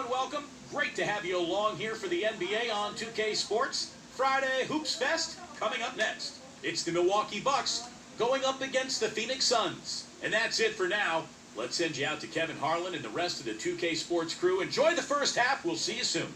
everyone, welcome. Great to have you along here for the NBA on 2K Sports. Friday Hoops Fest coming up next. It's the Milwaukee Bucks going up against the Phoenix Suns. And that's it for now. Let's send you out to Kevin Harlan and the rest of the 2K Sports crew. Enjoy the first half. We'll see you soon.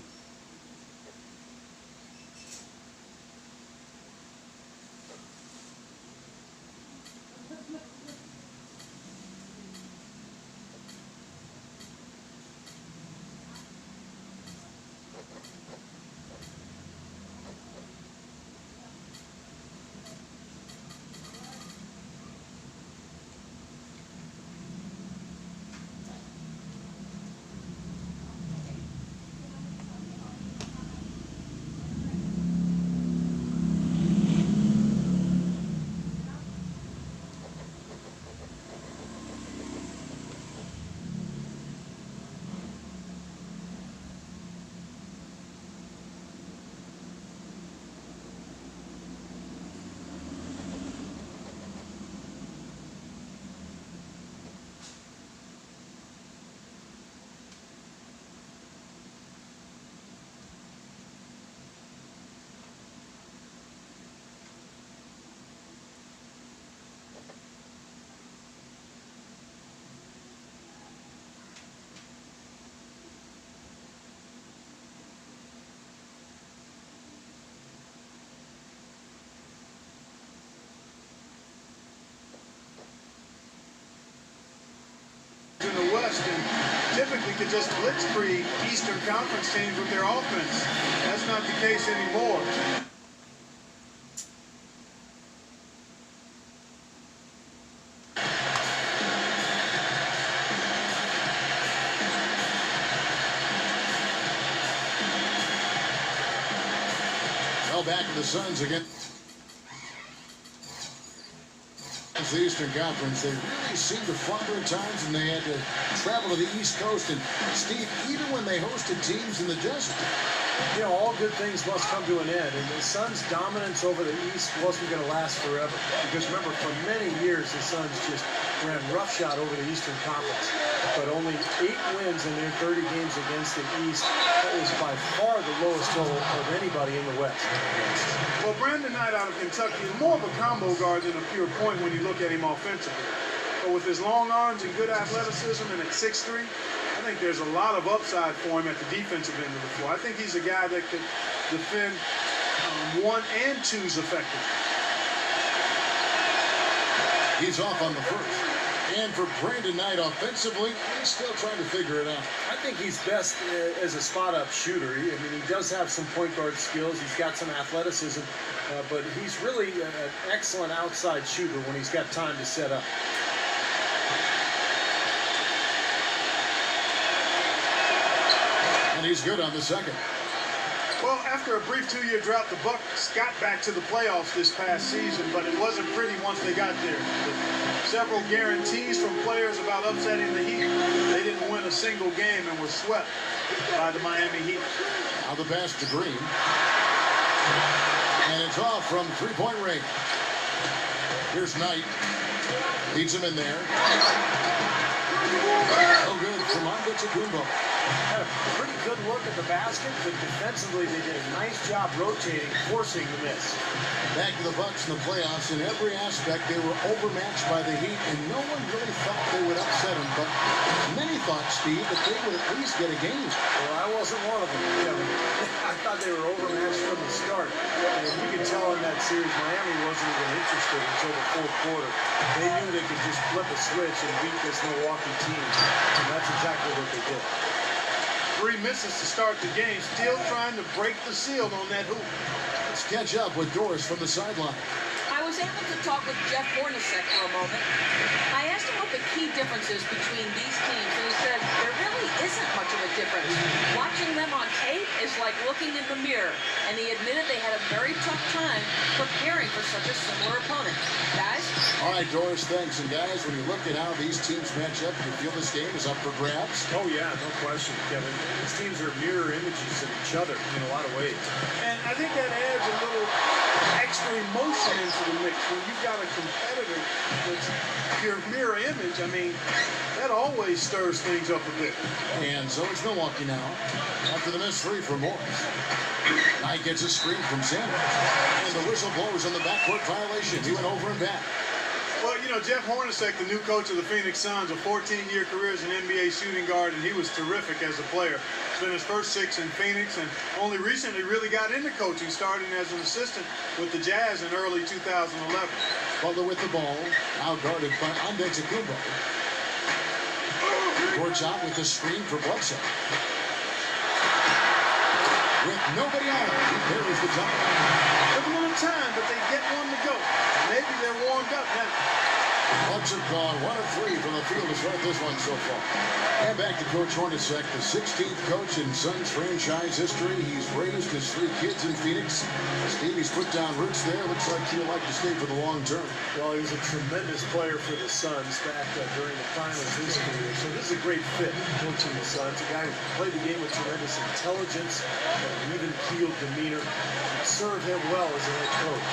In the West and typically could just blitzkrieg Eastern Conference teams with their offense. That's not the case anymore. Well, back to the Suns again. The Eastern Conference, they really seemed to flounder at times, and they had to travel to the East Coast. And Steve, even when they hosted teams in the desert, you know, all good things must come to an end, and the Suns' dominance over the East wasn't going to last forever. Because remember, for many years, the Suns just ran roughshod over the Eastern Conference. But only 8 wins in their 30 games against the East. That was by far the lowest total of anybody in the West. Well, Brandon Knight out of Kentucky is more of a combo guard than a pure point when you look at him offensively. But with his long arms and good athleticism and at 6'3", I think there's a lot of upside for him at the defensive end of the floor. I think he's a guy that could defend 1 and 2s effectively. He's off on the first. And for Brandon Knight offensively, he's still trying to figure it out. I think he's best as a spot-up shooter. I mean, he does have some point guard skills. He's got some athleticism, but he's really an excellent outside shooter when he's got time to set up. And he's good on the second. Well, after a brief 2-year drought, the Bucks got back to the playoffs this past season, but it wasn't pretty once they got there. With several guarantees from players about upsetting the Heat, they didn't win a single game and were swept by the Miami Heat. Now the pass to Green. And it's off from three-point range. Here's Knight. Leads him in there. Oh, good from Antetokounmpo. Had a pretty good look at the basket, but defensively they did a nice job rotating, forcing the miss. Back to the Bucks in the playoffs. In every aspect, they were overmatched by the Heat, and no one really thought they would upset them. But many thought, Steve, that they would at least get a game. Well, I wasn't one of them, Kevin. I thought they were overmatched from the start. And you could tell in that series, Miami wasn't even interested until the 4th quarter. They knew they could just flip a switch and beat this Milwaukee team. And that's exactly what they did. 3 misses to start the game, still trying to break the seal on that hoop. Let's catch up with Doris from the sideline. I was able to talk with Jeff Hornacek for a moment. I asked him what the key difference is between these teams, and he said there really isn't much of a difference. Watching them on tape is like looking in the mirror, and he admitted they had a very tough time preparing for such a similar opponent. Guys? All right, Doris, thanks. And guys, when you look at how these teams match up, do you feel this game is up for grabs? Oh, yeah, no question, Kevin. These teams are mirror images of each each other in a lot of ways. And I think that adds a little extra emotion into the mix. When you've got a competitor that's your mirror image, I mean, that always stirs things up a bit. And so it's Milwaukee now. After the missed three from Morris. Knight gets a screen from Sanders. And the whistle blows on the backcourt violation. He went over and back. Well, you know, Jeff Hornacek, the new coach of the Phoenix Suns, a 14-year career as an NBA shooting guard, and he was terrific as a player. Spent his first 6 in Phoenix, and only recently really got into coaching, starting as an assistant with the Jazz in early 2011. Butler with the ball, now guarded by Antetokounmpo. Court shot with the screen for Bledsoe. With nobody on him, he parries the top. Took a little time, but they get one to go. Maybe they're warmed up now. Bucks have gone 1 of 3 from the field to start this one so far. And back to Coach Hornacek, the 16th coach in Suns franchise history. He's raised his 3 kids in Phoenix. Stevie's put down roots there. Looks like he'll like to stay for the long term. Well, he was a tremendous player for the Suns back during the finals of his career. So this is a great fit coaching the Suns. A guy who played the game with tremendous intelligence and an even-keeled demeanor. Should serve him well as a head coach.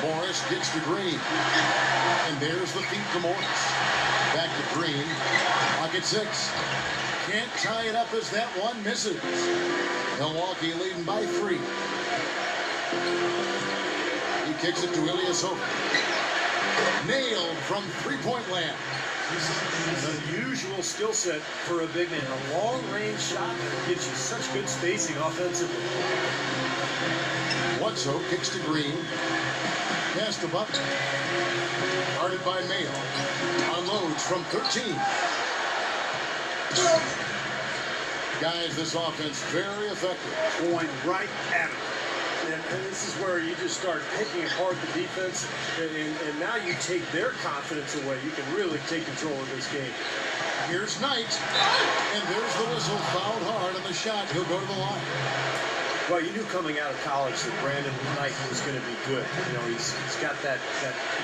Morris gets to Green. And there's the feed to Morris. Back to Green. Clock at 6. Can't tie it up as that one misses. Milwaukee leading by 3. He kicks it to Ilyasova. Nailed from three-point land. An unusual skill set for a big man. A long-range shot that gives you such good spacing offensively. Bledsoe kicks to Green. Pass to Butler. Guarded by Mayo. Unloads from 13. Guys, this offense very effective. Going right at him. And this is where you just start picking apart the defense, and now you take their confidence away. You can really take control of this game. Here's Knight. And there's the whistle. Fouled hard on the shot. He'll go to the line. Well, you knew coming out of college that Brandon Knight was going to be good. You know, he's got that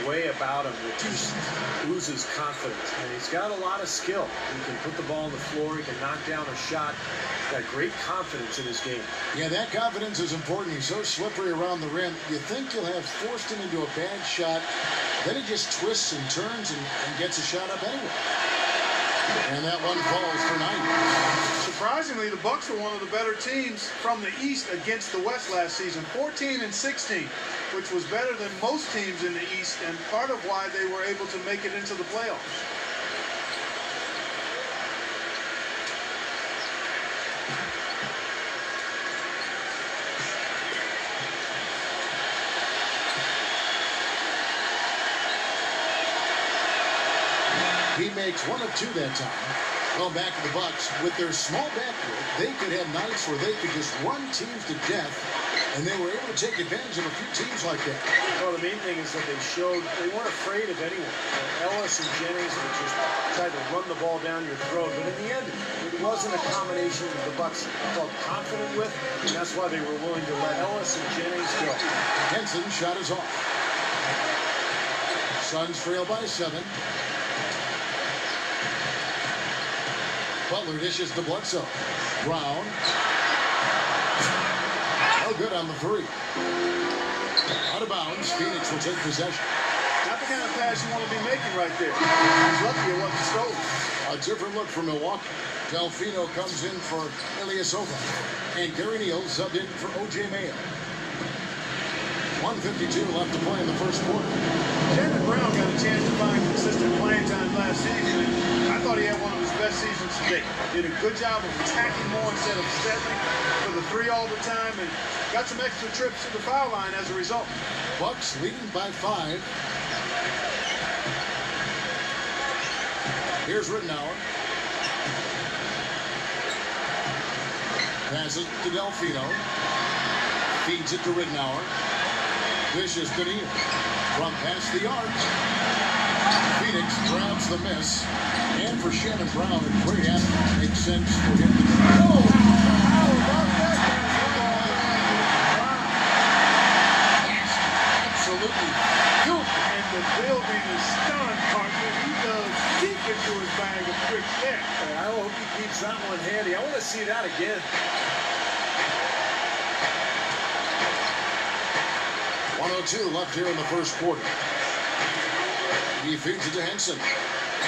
way about him that just oozes confidence. And he's got a lot of skill. He can put the ball on the floor. He can knock down a shot. Got great confidence in his game. Yeah, that confidence is important. He's so slippery around the rim. You think you'll have forced him into a bad shot. Then he just twists and turns and gets a shot up anyway. And that one falls for Knight. Surprisingly, the Bucks were one of the better teams from the East against the West last season, 14 and 16, which was better than most teams in the East, and part of why they were able to make it into the playoffs. He makes 1 of 2 that time. Well, back to the Bucks. With their small backcourt, they could have nights where they could just run teams to death, and they were able to take advantage of a few teams like that. Well, the main thing is that they weren't afraid of anyone. Ellis and Jennings were just trying to run the ball down your throat, but in the end, it wasn't a combination that the Bucks felt confident with, and that's why they were willing to let Ellis and Jennings go. Henson's shot is off. Suns trail by 7. Butler dishes to Bledsoe. Brown. No good on the 3. Out of bounds. Phoenix will take possession. Not the kind of pass you want to be making right there. He's lucky it wasn't stolen. A different look for Milwaukee. Delfino comes in for Ilyasova. And Gary Neal subbed in for O.J. Mayo. 1:52 left to play in the first quarter. Jaylen Brown got a chance to find consistent playing time last season, and I thought he had one of his best seasons to date. Did a good job of attacking more instead of settling for the 3 all the time, and got some extra trips to the foul line as a result. Bucks leading by 5. Here's Rittenauer. Passes to Delfino. Feeds it to Rittenauer. Vicious to Neal. From past the arc. Phoenix grabs the miss. And for Shannon Brown, a great athlete. Makes sense for him to go. How about that? Absolutely. And the building is stunned, partner. He goes deep into his bag of tricks there. I hope he keeps that one handy. I want to see that again. 1:02 left here in the first quarter. He feeds it to Henson.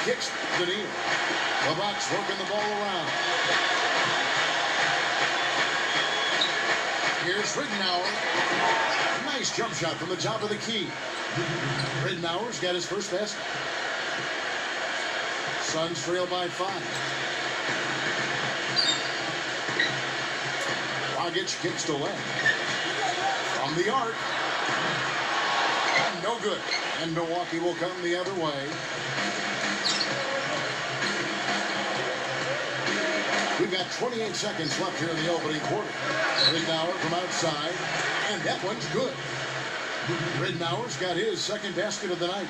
Kicks to Neal. The Bucks working the ball around. Here's Ridenour. Nice jump shot from the top of the key. Ridenour's got his first basket. Suns trail by 5. Dragic kicks to left. From the arc. No good. And Milwaukee will come the other way. We've got 28 seconds left here in the opening quarter. Ridenour from outside. And that one's good. Ridenour's got his second basket of the night.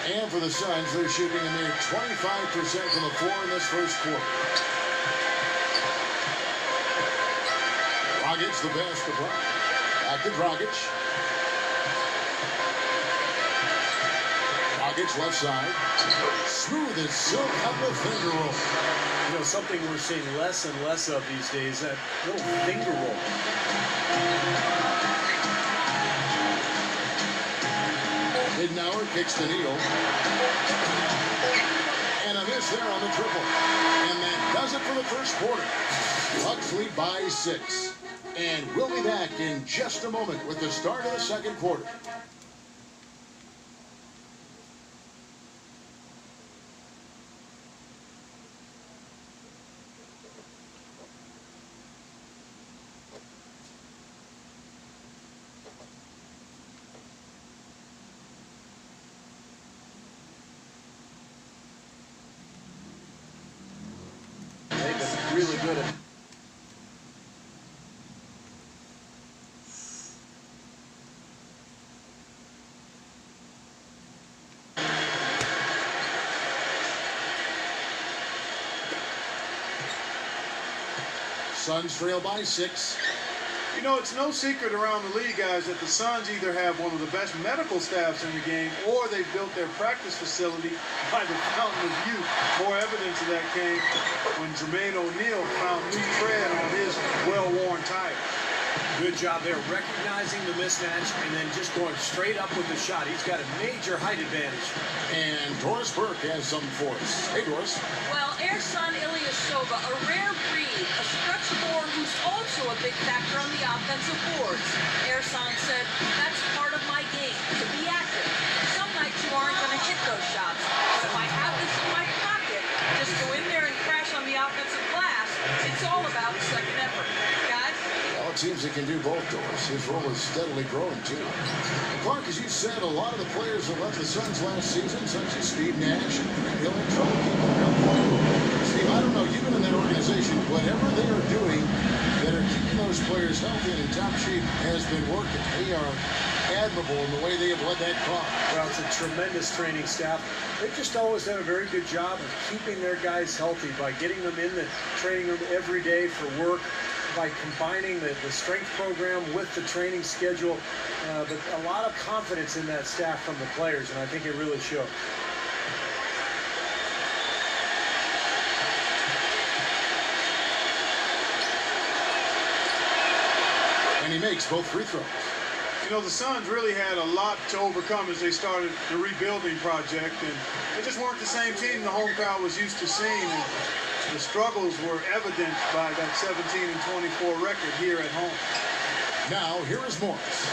And for the Suns, they're shooting a mere 25% from the floor in this first quarter. Dragic the best to play. Back to Dragic. Dragic left side. Smooth as silk on the finger roll. You know, something we're seeing less and less of these days, that little finger roll. Ridenour kicks to Neal. And a miss there on the triple. And that does it for the first quarter. Bucks lead by 6. And we'll be back in just a moment with the start of the second quarter. Really good at Suns trail by 6. You know, it's no secret around the league, guys, that the Suns either have one of the best medical staffs in the game or they've built their practice facility by the fountain of youth. More evidence of that came when Jermaine O'Neal found new tread on his well-worn tire. good job there, recognizing the mismatch and then just going straight up with the shot. He's got a major height advantage. And Doris Burke has something for us. Hey, Doris. Well, Ersan Ilyasova, a rare breed, a stretch four who's also a big factor on the offensive boards. Ersan said, that's part of my game, to be active. Some nights you aren't going to hit those shots, but if I have this in my pocket, just go in there and crash on the offensive glass. It's all about second effort. Guys? Well, it seems he can do both, Doris. His role is steadily growing, too. And Clark, as you said, a lot of the players that left the Suns last season, such as Steve Nash and Frank Hill, had trouble keeping their health. Steve, I don't know, you've been in that organization. Whatever they are doing that are keeping those players healthy and in top shape has been working. They are admirable in the way they have led that club. Well, it's a tremendous training staff. They've just always done a very good job of keeping their guys healthy by getting them in the training room every day for work, by combining the strength program with the training schedule. But a lot of confidence in that staff from the players, and I think it really showed. And he makes both free throws. You know, the Suns really had a lot to overcome as they started the rebuilding project, and they just weren't the same team the home crowd was used to seeing. And the struggles were evident by that 17-24 record here at home. Now, here is Morris.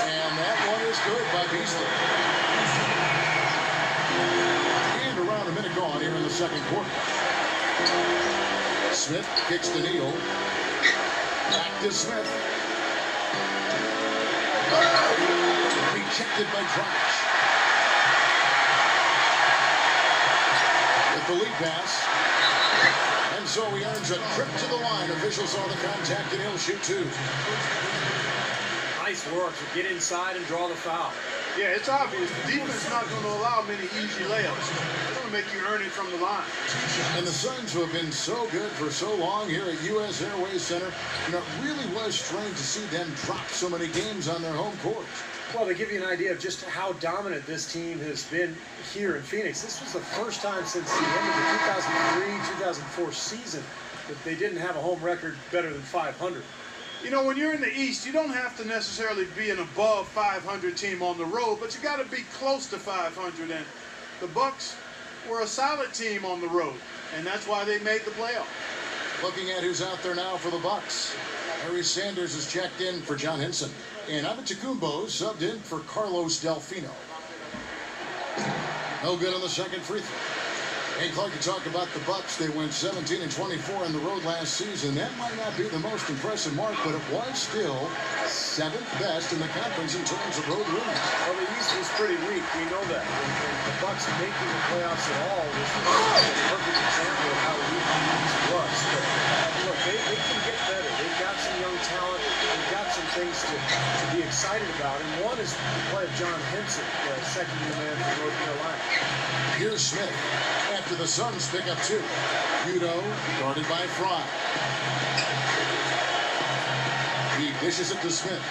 And that one is good by Beasley. And around a minute gone here in the second quarter. Smith kicks to Neal. Back to Smith. Rejected by Dragic. With the lead pass. And so he earns a trip to the line. Officials saw the contact and he'll shoot two. Nice work to get inside and draw the foul. Yeah, it's obvious. The defense is not going to allow many easy layups. They're going to make you earn it from the line. And the Suns, who have been so good for so long here at U.S. Airways Center, you know, it really was strange to see them drop so many games on their home court. Well, to give you an idea of just how dominant this team has been here in Phoenix, this was the first time since the end of the 2003-2004 season that they didn't have a home record better than 500. You know, when you're in the East, you don't have to necessarily be an above 500 team on the road, but you got to be close to 500. And the Bucks were a solid team on the road, and that's why they made the playoff. Looking at who's out there now for the Bucks. Larry Sanders is checked in for John Henson, and Antetokounmpo subbed in for Carlos Delfino. No good on the second free throw. Hey, Clark, you talk about the Bucks. They went 17 and 24 on the road last season. That might not be the most impressive mark, but it was still 7th best in the conference in terms of road wins. Well, the East was pretty weak. We know that. And the Bucks making the playoffs at all was a perfect example of how weak the East was. But, look, they can get better. They've got some young talent. They've got some things to be excited about. And one is the play of John Henson, the second-year man from North Carolina. Here's Smith. After the Suns pick up 2. Udo guarded by Fry. He dishes it to Smith.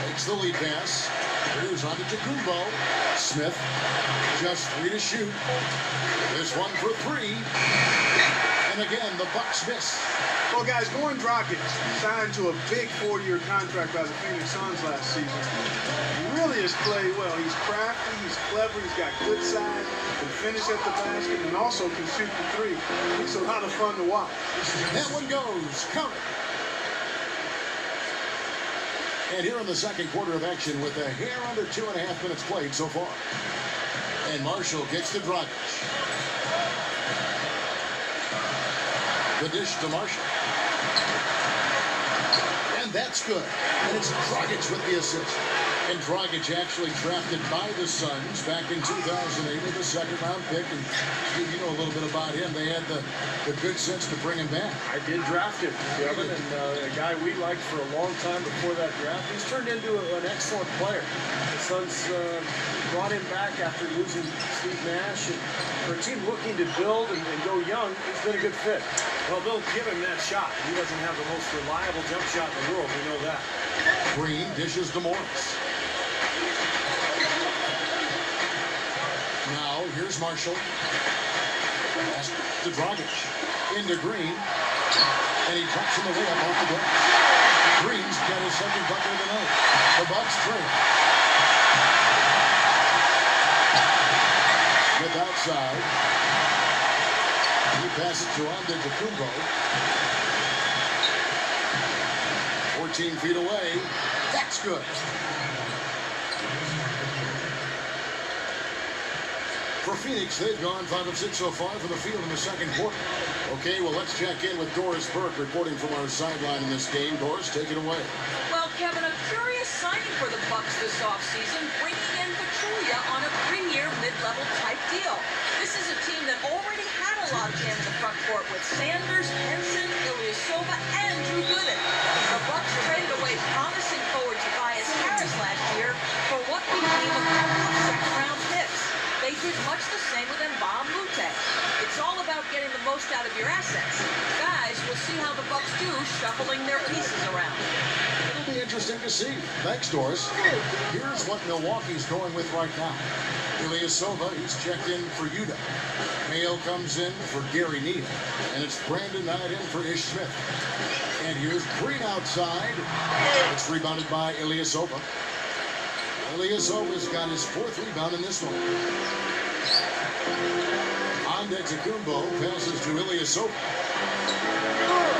Takes the lead pass. Here's on to Antetokounmpo. Smith, just 3 to shoot. This one for 3. And again, the Bucks miss. Well, guys, Goran Dragic signed to a big 4-year contract by the Phoenix Suns last season. He really has played well. He's crafty, he's clever, he's got good size, can finish at the basket, and also can shoot the 3. He's a lot of fun to watch. That one goes. Count it. And here in the second quarter of action with a hair under 2.5 minutes played so far. And Marshall kicks to Dragic. The dish to Marshall. And that's good. And it's Dragic with the assist. And Dragic actually drafted by the Suns back in 2008 with a second-round pick. And Steve, you know a little bit about him. They had the good sense to bring him back. I did draft him, Kevin, and a guy we liked for a long time before that draft. He's turned into an excellent player. The Suns brought him back after losing Steve Nash. And for a team looking to build and go young, he's been a good fit. Well, they'll give him that shot. He doesn't have the most reliable jump shot in the world. We know that. Green dishes to Morris. Now, here's Marshall. Pass to Dragic. Into Green. And he drops him away up off the glass. Green's got his second bucket of the night. The Bucks trail. Smith outside. He passes to Antetokounmpo. 14 feet away. That's good. For Phoenix, they've gone 5 of 6 so far from the field in the second quarter. Okay, well, let's check in with Doris Burke reporting from our sideline in this game. Doris, take it away. Well, Kevin, a curious signing for the Bucks this offseason, bringing in Pachulia on a 3-year mid-level type deal. This is a team that already had a lot of jam in the front court with Sanders, Henson, Ilyasova, and Drew Gooden. The Bucks traded away promising forward Tobias Harris last year for what became a couple of second-round picks. They did much the same with Mbam Moute. It's all about getting the most out of your assets. Guys, we'll see how the Bucks do shuffling their pieces around. It'll be interesting to see. Thanks, Doris. Here's what Milwaukee's going with right now. Ilyasova, he's checked in for Udo. Mayo comes in for Gary Neal. And it's Brandon Knight in for Ish Smith. And here's Green outside. It's rebounded by Ilyasova. Ilyasova's got his 4th rebound in this one. Antetokounmpo passes to Ilyasova.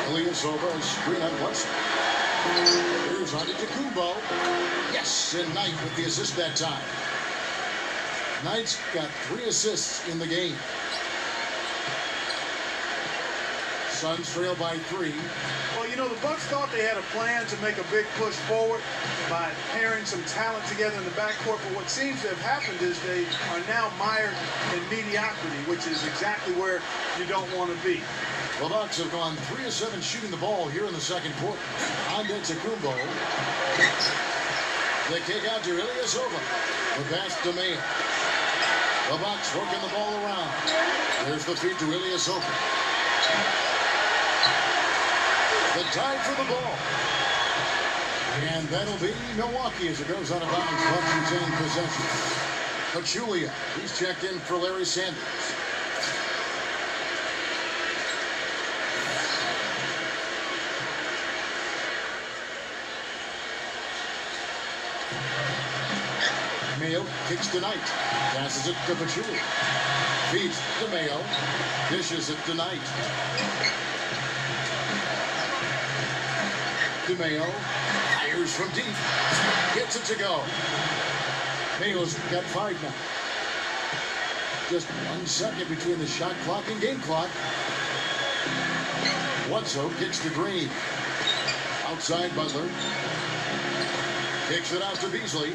Ilyasova is screen on one side. Here's Antetokounmpo. Yes, and Knight with the assist that time. Knight's got 3 assists in the game. Suns trail by 3. Well, you know, the Bucks thought they had a plan to make a big push forward by pairing some talent together in the backcourt, but what seems to have happened is they are now mired in mediocrity, which is exactly where you don't want to be. The Bucks have gone 3 of 7 shooting the ball here in the second quarter. Antetokounmpo. They kick out to Ilyasova. The pass to Mayo. The Bucks working the ball around. There's the feed to Ilyasova. The tie for the ball. And that'll be Milwaukee as it goes out of bounds. Bucks retain possession. Pachulia, he's checked in for Larry Sanders. Mayo kicks to Knight. Passes it to Pachulia. Feeds to Mayo. Dishes it to Knight. To Mayo. Fires from deep. Gets it to go. Mayo's got 5 now. Just 1 second between the shot clock and game clock. Bledsoe kicks to Green. Outside Butler. Kicks it out to Beasley.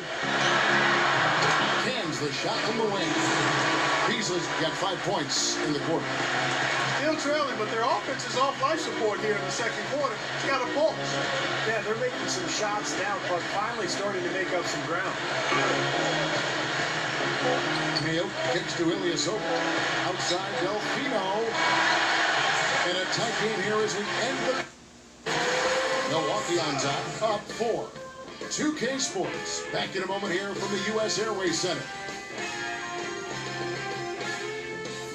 Cans the shot from the wing. Beasley's got 5 points in the quarter. Still trailing, but their offense is off life support here in the second quarter. It's got a pulse. Yeah, they're making some shots now, but finally starting to make up some ground. Mayo kicks to Ilyasova. Outside Delfino. And a tight game here as we end the... Milwaukee on top, up 4. 2K Sports. Back in a moment here from the U.S. Airways Center.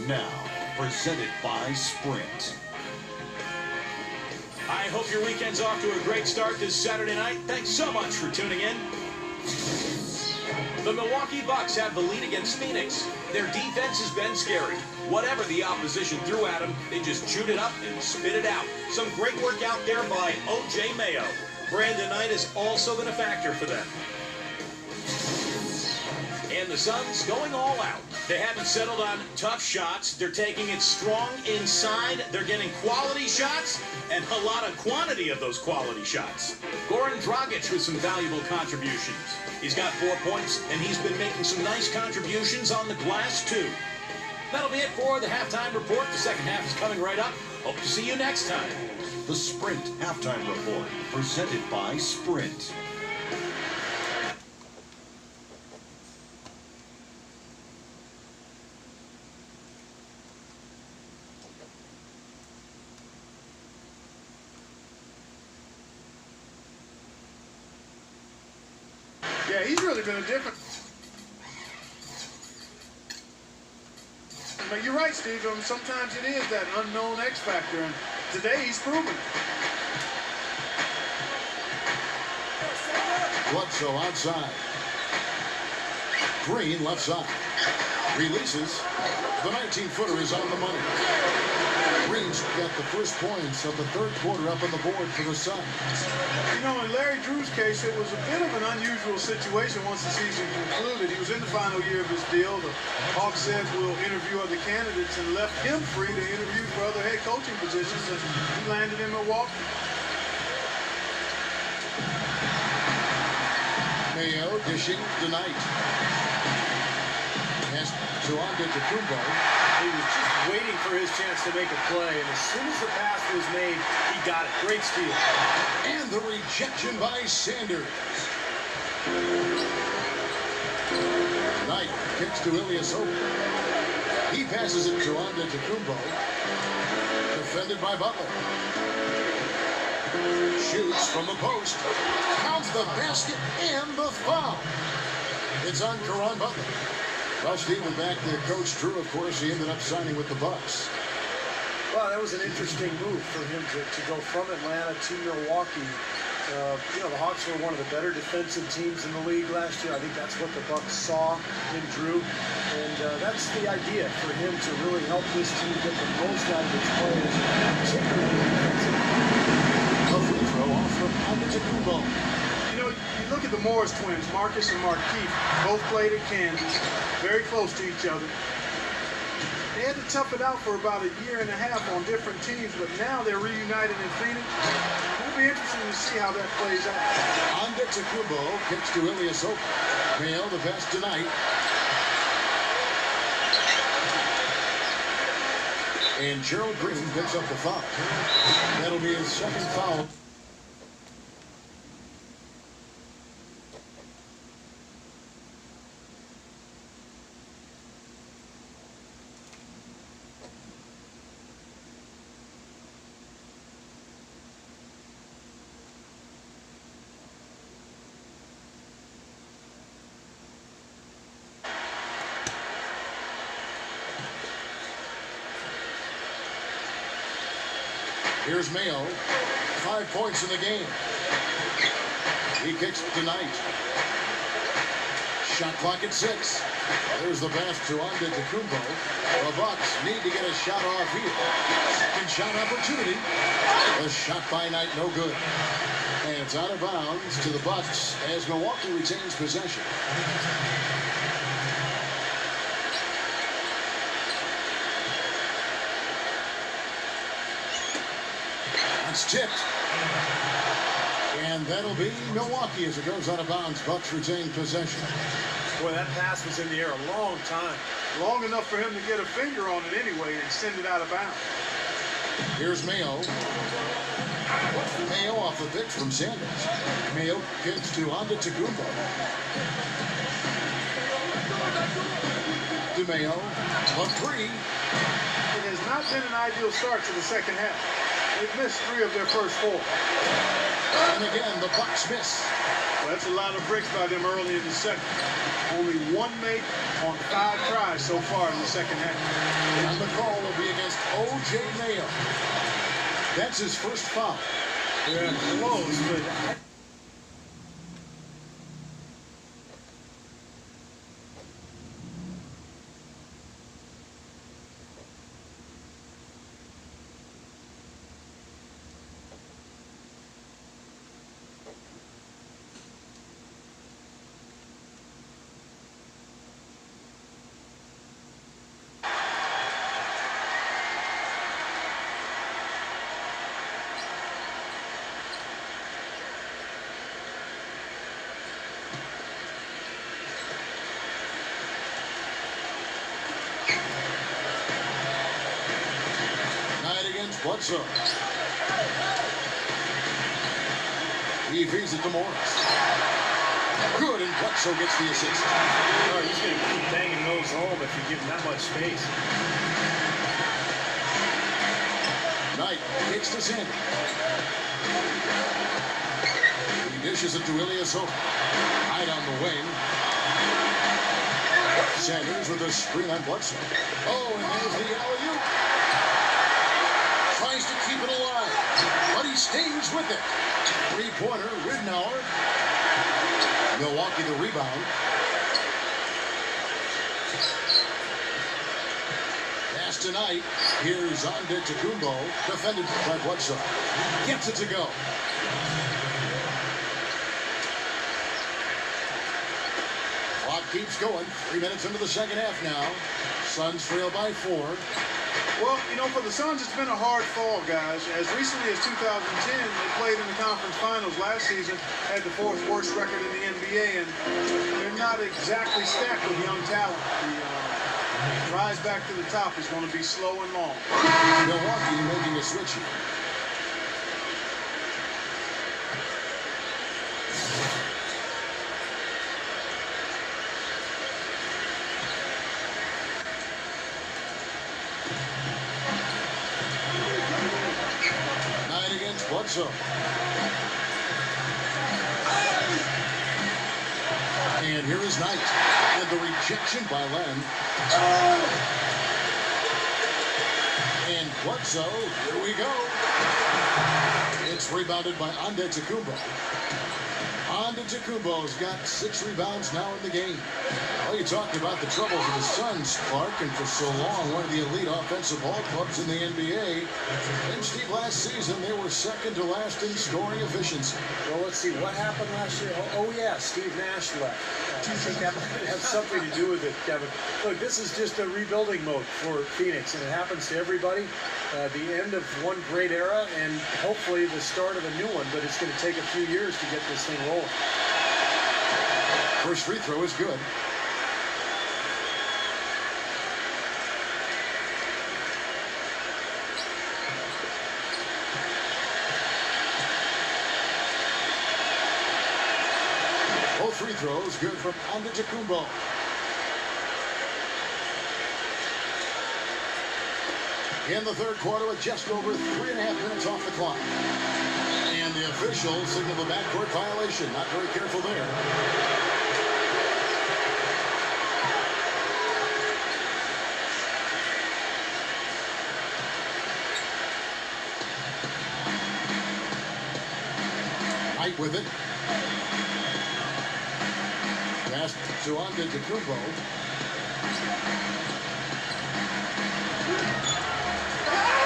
Now, presented by Sprint. I hope your weekend's off to a great start this Saturday night. Thanks so much for tuning in. The Milwaukee Bucks have the lead against Phoenix. Their defense has been scary. Whatever the opposition threw at them, they just chewed it up and spit it out. Some great work out there by O.J. Mayo. Brandon Knight has also been a factor for them. And the Suns going all out. They haven't settled on tough shots. They're taking it strong inside. They're getting quality shots and a lot of quantity of those quality shots. Goran Dragic with some valuable contributions. He's got 4 points, and he's been making some nice contributions on the glass, too. That'll be it for the halftime report. The second half is coming right up. Hope to see you next time. The Sprint Halftime Report, presented by Sprint. Yeah, he's really been a difference. But you're right, Steve. Sometimes it is that unknown X factor, and today he's proven it. Bledsoe outside. Green left side. Releases. The 19-footer is on the money. Green's got the first points of the third quarter up on the board for the Suns. You know, in Larry Drew's case, it was a bit of an unusual situation once the season concluded. He was in the final year of his deal. The Hawks said we'll interview other candidates and left him free to interview for other head coaching positions, and he landed in Milwaukee. Mayo dishing tonight. Pass to Antetokounmpo. He was just waiting for his chance to make a play, and as soon as the pass was made, he got it. Great steal. And the rejection by Sanders. Knight kicks to Ilyasova. He passes it to Antetokounmpo. Defended by Butler. Shoots from the post. Counts the basket and the foul. It's on Caron Butler. Well, Steve, went back to Coach Drew. Of course, he ended up signing with the Bucks. Well, that was an interesting move for him to go from Atlanta to Milwaukee. You know, the Hawks were one of the better defensive teams in the league last year. I think that's what the Bucks saw in Drew. And that's the idea for him to really help this team get the most out of its players, particularly defensively. A free throw off from Antetokounmpo. You know, you look at the Morris twins, Marcus and Markieff, both played at Kansas, very close to each other. They had to tough it out for about a year and a half on different teams, but now they're reunited in Phoenix. It'll be interesting to see how that plays out. Antetokounmpo kicks to Ilyasova. Mayo the best tonight. And Gerald Green picks up the foul. That'll be his second foul. Here's Mayo, 5 points in the game. He kicks tonight. Shot clock at 6. There's the pass to Antetokounmpo. The Bucks need to get a shot off here. Second shot opportunity. The shot by Knight, no good. And it's out of bounds to the Bucks as Milwaukee retains possession. It's tipped. And that'll be Milwaukee as it goes out of bounds. Bucks retain possession. Boy, that pass was in the air a long time. Long enough for him to get a finger on it anyway and send it out of bounds. Here's Mayo. Mayo off the pitch from Sanders. Mayo kicks to Antetokounmpo. To Mayo. A 3. It has not been an ideal start to the second half. They've missed 3 of their first 4. And again, the Bucks miss. Well, that's a lot of bricks by them early in the second. Only 1 make on 5 tries so far in the second half. And the call will be against O.J. Mayo. That's his first foul. Yeah, close, but... Bledsoe. He feeds it to Morris. Good, and Bledsoe gets the assist. Oh, he's going to keep banging those home if you give him that much space. Knight kicks to Sanders. He dishes it to Ilyasova. Knight on the wing. Sanders with a screen on Bledsoe. Oh, and there's the alley-oop. Tries to keep it alive, but he stays with it. Three-pointer, Ridnour. Milwaukee the rebound. Pass tonight. Here's Antetokounmpo, defended by Bledsoe. Gets it to go. Clock keeps going. 3 minutes into the second half now. Suns trail by 4. Well, you know, for the Suns, it's been a hard fall, guys. As recently as 2010, they played in the conference finals last season, had the 4th worst record in the NBA, and they're not exactly stacked with young talent. The rise back to the top is going to be slow and long. Milwaukee making a switch here. Bledsoe. And here is Knight. And the rejection by Len. And Bledsoe, here we go. It's rebounded by Antetokounmpo. Antetokounmpo's got 6 rebounds now in the game. Well, you talked about the troubles of the Suns, Clark, and for so long, one of the elite offensive ball clubs in the NBA. And Steve, last season, they were second to last in scoring efficiency. Well, let's see, what happened last year? Oh yeah, Steve Nash left. Do you think that might have something to do with it, Kevin? Look, this is just a rebuilding mode for Phoenix, and it happens to everybody. The end of one great era, and hopefully the start of a new one, but it's going to take a few years to get this thing rolling. First free throw is good. Both free throws good from Antetokounmpo. In the third quarter with just over 3.5 minutes off the clock. And the officials signal the backcourt violation. Not very careful there. Knight with it. Pass to Antetokounmpo.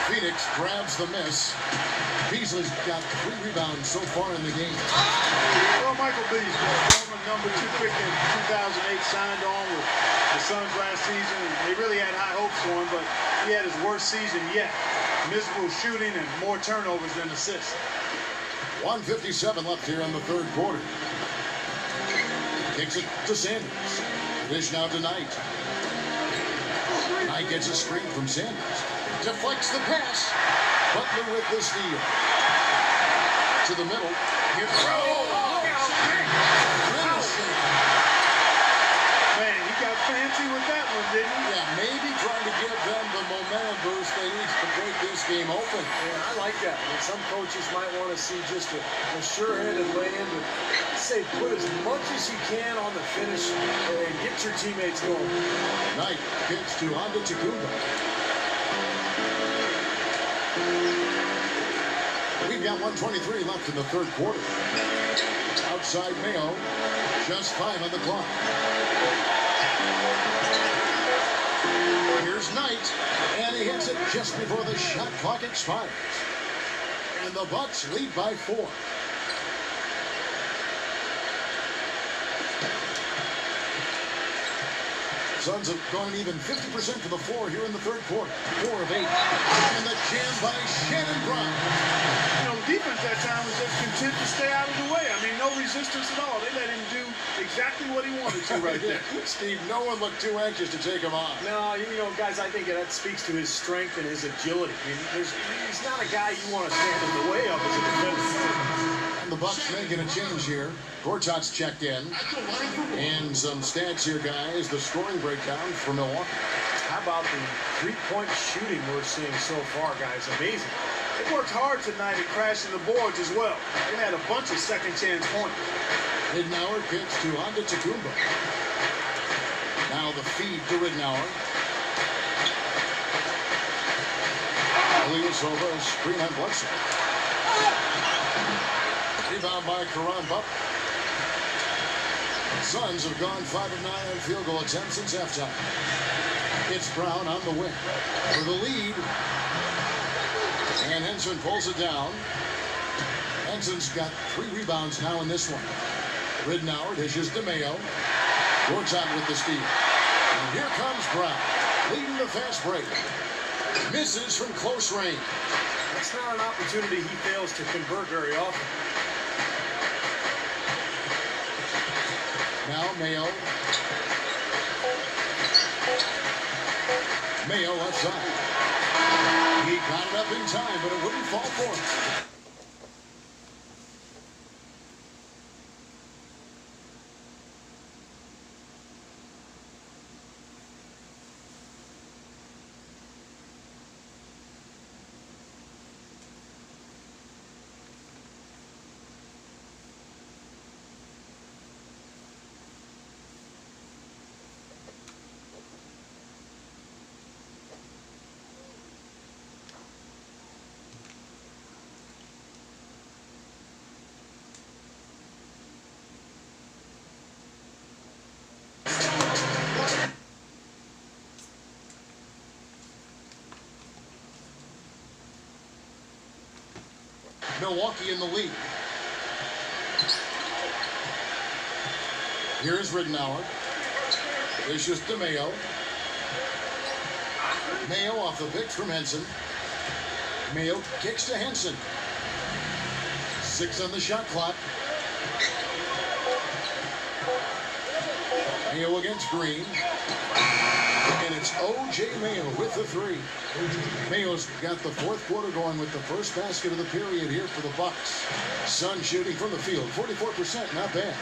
Phoenix grabs the miss. Beasley's got 3 rebounds so far in the game. Well, Michael Beasley, former number 2 pick in 2008, signed on with the Suns last season. They really had high hopes for him, but he had his worst season yet. Miserable shooting and more turnovers than assists. 1:57 left here in the third quarter. Kicks it to Sanders. Dish now to Knight. Knight gets a screen from Sanders. Deflects the pass. Butler with the steal. To the middle. Here's Man, he got fancy with that one, didn't he? Yeah, maybe trying to give them the momentum boost they need to break this game open. Yeah, I like that. I mean, some coaches might want to see just a sure-handed lay-in, but I say put as much as you can on the finish and get your teammates going. Knight kicks to Antetokounmpo. We've got 1:23 left in the third quarter. Outside Mayo, just 5 on the clock. Here's Knight, and he hits it just before the shot clock expires. And the Bucks lead by 4. Suns have gone even 50% to the floor here in the third quarter. 4 of 8. And the jam by Shannon Brown. You know, defense that time was just content to stay out of the way. I mean, no resistance at all. They let him do exactly what he wanted to right there. Steve, no one looked too anxious to take him on. No, you know, guys, I think that speaks to his strength and his agility. I mean, he's not a guy you want to stand in the way of as a defender. And the Bucks making a change here. Gortat's checked in. And some stats here, guys. The scoring breakdown for Milwaukee. How about the three-point shooting we're seeing so far, guys? Amazing. They worked hard tonight at crashing the boards as well. They had a bunch of second-chance points. Ridnour kicks to Antetokounmpo. Now the feed to Ridnour. Ilyasova, screen on Bledsoe. Rebound by Caron Butler. Suns have gone 5 of 9 on field goal attempts since halftime. It's Brown on the wing for the lead. And Henson pulls it down. Henson's got 3 rebounds now in this one. Ridnour dishes to Mayo. Gortat with the steal. And here comes Brown, leading the fast break. Misses from close range. That's not an opportunity he fails to convert very often. Now Mayo. Mayo left side. He got it up in time, but it wouldn't fall for him. Milwaukee in the lead. Here's Ridnour. Dishes to Mayo. Mayo off the pitch from Henson. Mayo kicks to Henson. 6 on the shot clock. Mayo against Green. And it's O.J. Mayo with the 3. Mayo's got the fourth quarter going with the first basket of the period here for the Bucks. Sun shooting from the field, 44%, not bad.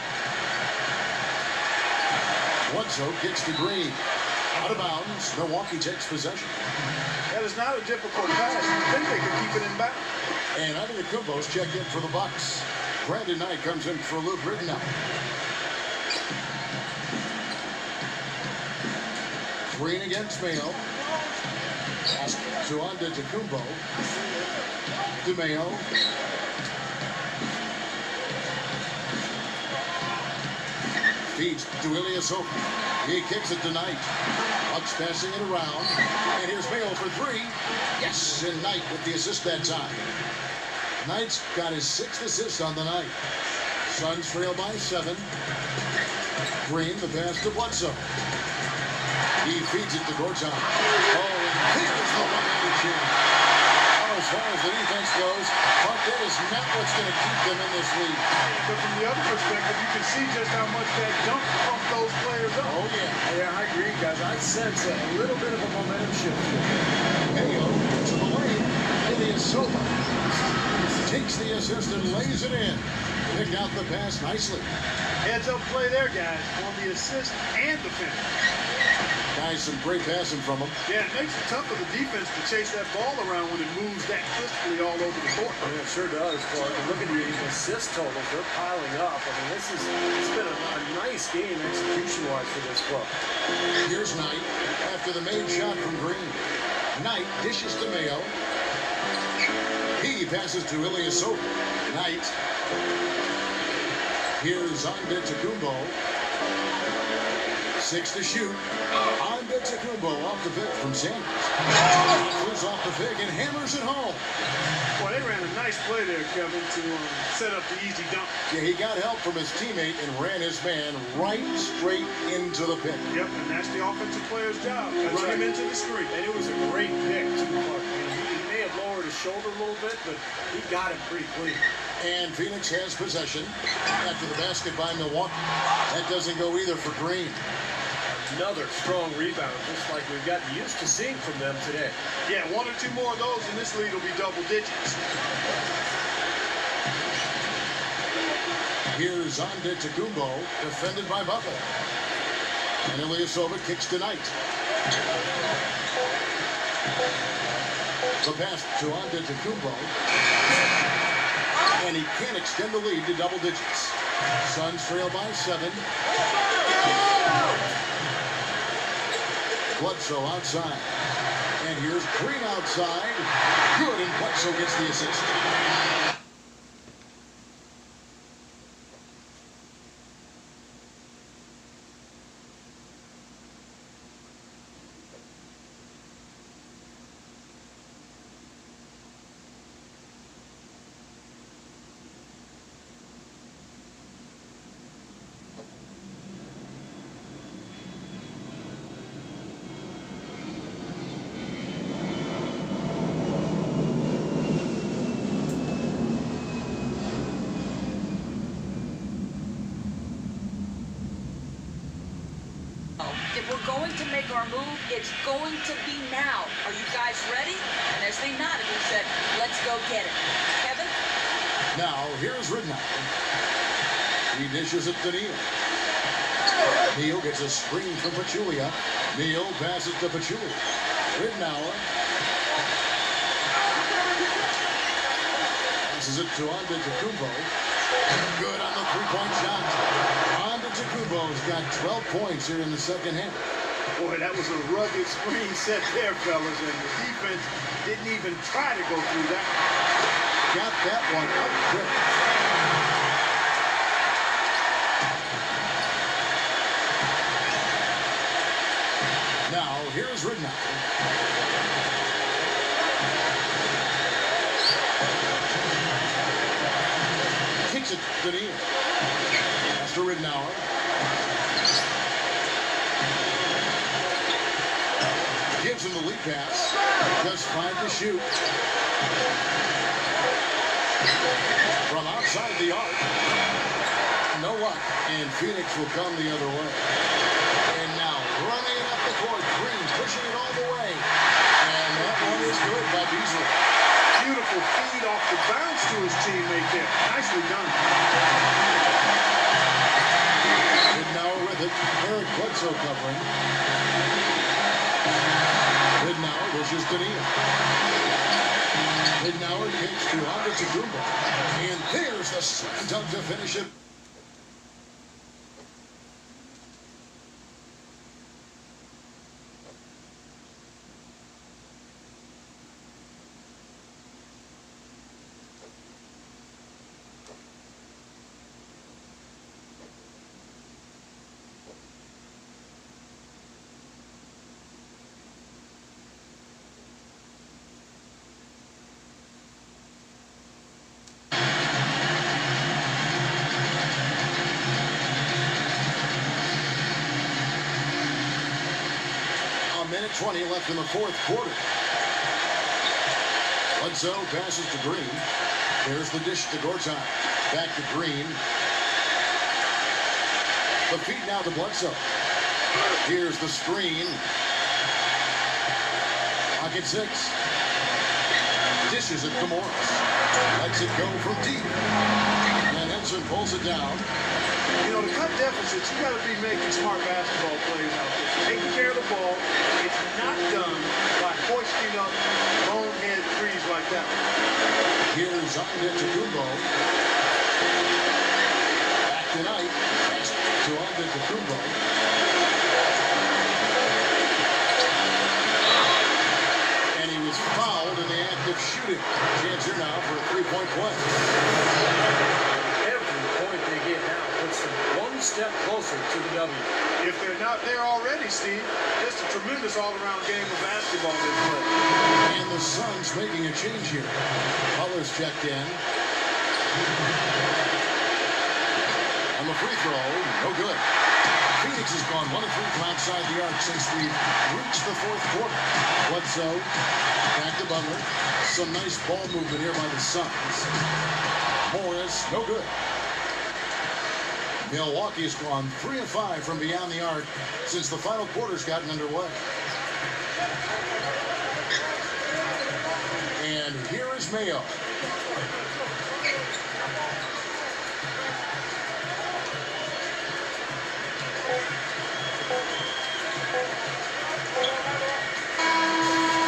Bledsoe kicks to Green. Out of bounds, Milwaukee takes possession. That is not a difficult pass. You think they could keep it in back. And Antetokounmpo's checked in for the Bucks. Brandon Knight comes in for Luke Ridnour. Green against Mayo. Pass to Antetokounmpo. To Mayo. feeds to Ilyasova. He kicks it to Knight. Bucks passing it around. And here's Mayo for three. Yes, and Knight with the assist that time. Knight's got his 6th assist on the night. Suns trail by 7. Green, the pass to Bledsoe. He feeds it to Gorton. Oh, and here's the one-handed chance. Oh, as far as the defense goes, Marquette is not what's going to keep them in this league. But from the other perspective, you can see just how much that dunk pumped those players up. Oh, yeah. Yeah, I agree, guys. I sense a little bit of a momentum shift here. Mayo to the lane. Ilyasova takes the assist and lays it in. Picked out the pass nicely. Heads up play there, guys, on the assist and the finish. Guys, some great passing from him. Yeah, it makes it tough for the defense to chase that ball around when it moves that crisply all over the court. Yeah, it sure does, Clark. And look at the assist totals. They're piling up. I mean, it's been a nice game execution-wise for this club. Here's Knight after the made shot from Green. Knight dishes to Mayo. He passes to Ilyasova. Knight. Here's Antetokounmpo. 6 to shoot. Antetokounmpo off the pick from Sanders. Goes off the pick and hammers it home. Well, they ran a nice play there, Kevin, to set up the easy dunk. Yeah, he got help from his teammate and ran his man right straight into the pick. Yep, and that's the offensive player's job. Run him into the screen. And it was a great pick, too, Clark. I mean, he may have lowered his shoulder a little bit, but he got him pretty clean. And Phoenix has possession after the basket by Milwaukee. That doesn't go either for Green. Another strong rebound, just like we've gotten used to seeing from them today. Yeah, 1 or 2 more of those and this lead will be double digits. Here's Antetokounmpo, defended by Butler. And Ilyasova kicks to Knight. The pass to Antetokounmpo. And he can't extend the lead to double digits. Suns trail by 7. Bledsoe outside. And here's Green outside. Good, and Bledsoe gets the assist. If we're going to make our move, it's going to be now. Are you guys ready? And as they nodded, he said, let's go get it. Kevin? Now, here's Ridnour. He dishes it to Neal. Neal gets a screen from Pachulia. Neal passes to Pachulia. Ridnour passes it to Antetokounmpo. Good on the three-point shot. Antetokounmpo's got 12 points here in the second half. Boy, that was a rugged screen set there, fellas, and the defense didn't even try to go through that. Got that one up quick. Now, here's Ridnour. Kicks it to Neal. Pass to Ridnour. Gives him the lead pass. Just 5 to shoot. From outside the arc. No luck. And Phoenix will come the other way. And now running it up the court. Green pushing it all the way. And that one is good by Beasley. Beautiful feed off the bounce to his teammate there. Nicely done. Ridnour with it. Eric Bledsoe covering. Ridnour dishes to Neal. Ridnour kicks to Antetokounmpo. And there's the slam dunk to finish it. Minute 20 left in the fourth quarter. Bledsoe passes to Green. There's the dish to Gortat. Back to Green. The feed now to Bledsoe. Here's the screen. Pocket 6. Dishes it to Morris. Lets it go from deep. And Henson pulls it down. You know, to cut deficits, you got to be making smart basketball plays out there. Taking care of the ball. It's not done by hoisting up bonehead threes like that. Here's Antetokounmpo. Back tonight. To Antetokounmpo. And he was fouled in the act of shooting. Chance here now for a three-point play. Every point they get now puts them one step closer to the W. If they're not there already, Steve, just a tremendous all-around game of basketball they play. And the Suns making a change here. Butler's checked in. On the free throw, no good. Phoenix has gone 1 of 3 from outside the arc since we've reached the fourth quarter. Bledsoe, back to Butler. Some nice ball movement here by the Suns. Morris, no good. Milwaukee's gone 3 of 5 from beyond the arc since the final quarter's gotten underway. And here is Mayo.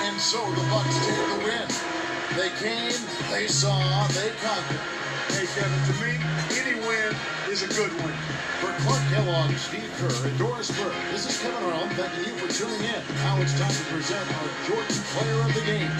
And so the Bucks take the win. They came, they saw, they conquered. Hey, Kevin, to me, any win is a good win. For Clark Kellogg, Steve Kerr, and Doris Burke, this is Kevin Earl thanking you for tuning in. Now it's time to present our Jordan Player of the Game.